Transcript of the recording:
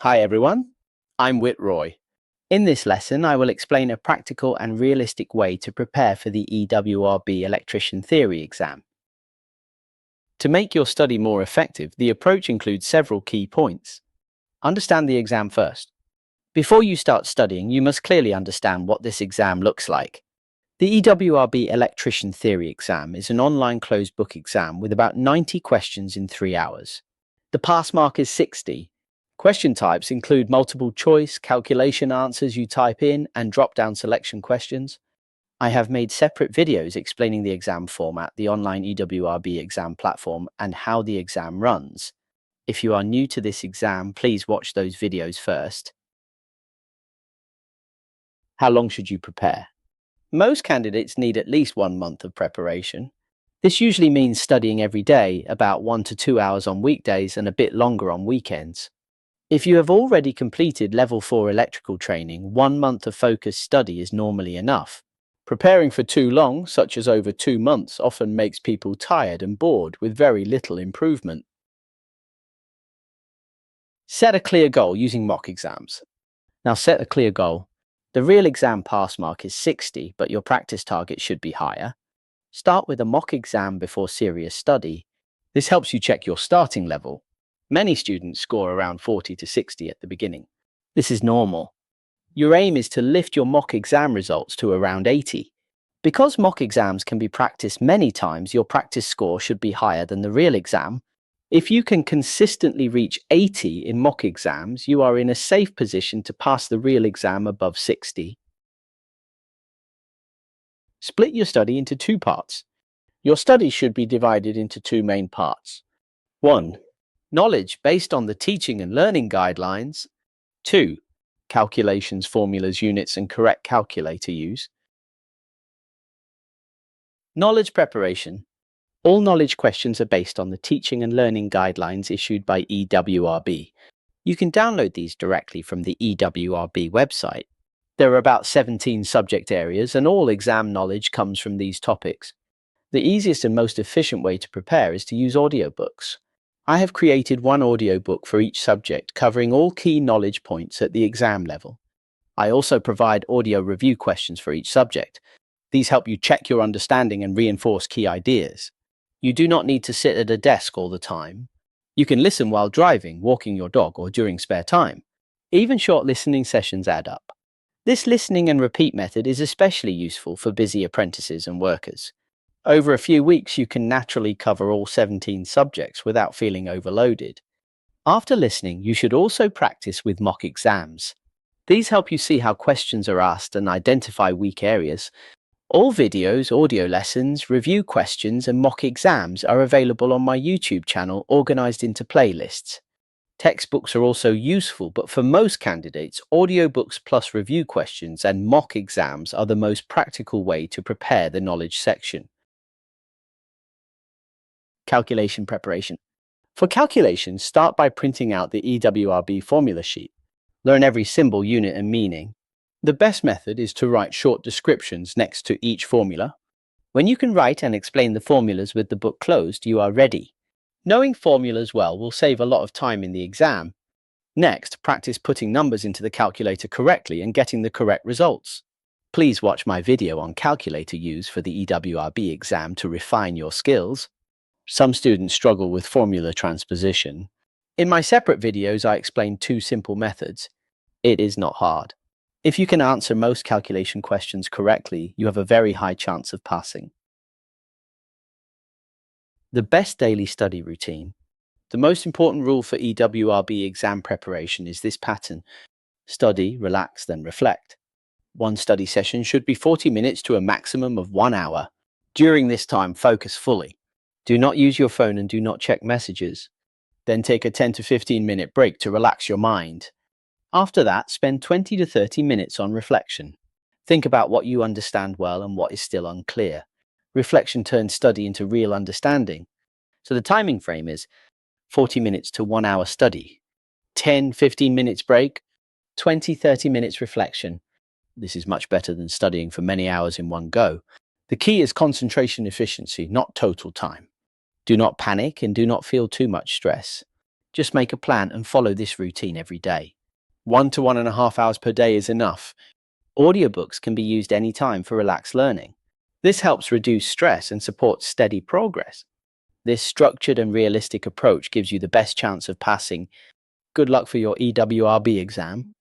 Hi everyone, I'm Whitroy. In this lesson, I will explain a practical and realistic way to prepare for the EWRB Electrician Theory exam. To make your study more effective, the approach includes several key points. Understand the exam first. Before you start studying, you must clearly understand what this exam looks like. The EWRB Electrician Theory exam is an online closed book exam with about 90 questions in 3 hours. The pass mark is 60. Question types include multiple choice, calculation answers you type in, and drop-down selection questions. I have made separate videos explaining the exam format, the online EWRB exam platform, and how the exam runs. If you are new to this exam, please watch those videos first. How long should you prepare? Most candidates need at least 1 month of preparation. This usually means studying every day, about 1 to 2 hours on weekdays and a bit longer on weekends. If you have already completed Level 4 electrical training, 1 month of focused study is normally enough. Preparing for too long, such as over 2 months, often makes people tired and bored with very little improvement. Set a clear goal using mock exams. Now set a clear goal. The real exam pass mark is 60, but your practice target should be higher. Start with a mock exam before serious study. This helps you check your starting level. Many students score around 40 to 60 at the beginning. This is normal. Your aim is to lift your mock exam results to around 80. Because mock exams can be practiced many times, your practice score should be higher than the real exam. If you can consistently reach 80 in mock exams, you are in a safe position to pass the real exam above 60. Split your study into 2 parts. Your study should be divided into 2 main parts. 1. Knowledge based on the teaching and learning guidelines. 2. Calculations, formulas, units, and correct calculator use. Knowledge preparation. All knowledge questions are based on the teaching and learning guidelines issued by EWRB. You can download these directly from the EWRB website. There are about 17 subject areas, and all exam knowledge comes from these topics. The easiest and most efficient way to prepare is to use audiobooks. I have created one audiobook for each subject, covering all key knowledge points at the exam level. I also provide audio review questions for each subject. These help you check your understanding and reinforce key ideas. You do not need to sit at a desk all the time. You can listen while driving, walking your dog, or during spare time. Even short listening sessions add up. This listening and repeat method is especially useful for busy apprentices and workers. Over a few weeks, you can naturally cover all 17 subjects without feeling overloaded. After listening, you should also practice with mock exams. These help you see how questions are asked and identify weak areas. All videos, audio lessons, review questions, and mock exams are available on my YouTube channel, organized into playlists. Textbooks are also useful, but for most candidates, audiobooks plus review questions and mock exams are the most practical way to prepare the knowledge section. Calculation preparation. For calculations, start by printing out the EWRB formula sheet. Learn every symbol, unit, and meaning. The best method is to write short descriptions next to each formula. When you can write and explain the formulas with the book closed, you are ready. Knowing formulas well will save a lot of time in the exam. Next, practice putting numbers into the calculator correctly and getting the correct results. Please watch my video on calculator use for the EWRB exam to refine your skills. Some students struggle with formula transposition. In my separate videos, I explain 2 simple methods. It is not hard. If you can answer most calculation questions correctly, you have a very high chance of passing. The best daily study routine. The most important rule for EWRB exam preparation is this pattern: study, relax, then reflect. One study session should be 40 minutes to a maximum of 1 hour. During this time, focus fully. Do not use your phone and do not check messages. Then take a 10 to 15-minute break to relax your mind. After that, spend 20 to 30 minutes on reflection. Think about what you understand well and what is still unclear. Reflection turns study into real understanding. So the timing frame is 40 minutes to 1 hour study, 10-15 minutes break, 20-30 minutes reflection. This is much better than studying for many hours in one go. The key is concentration efficiency, not total time. Do not panic and do not feel too much stress. Just make a plan and follow this routine every day. 1 to 1.5 hours per day is enough. Audiobooks can be used anytime for relaxed learning. This helps reduce stress and supports steady progress. This structured and realistic approach gives you the best chance of passing. Good luck for your EWRB exam.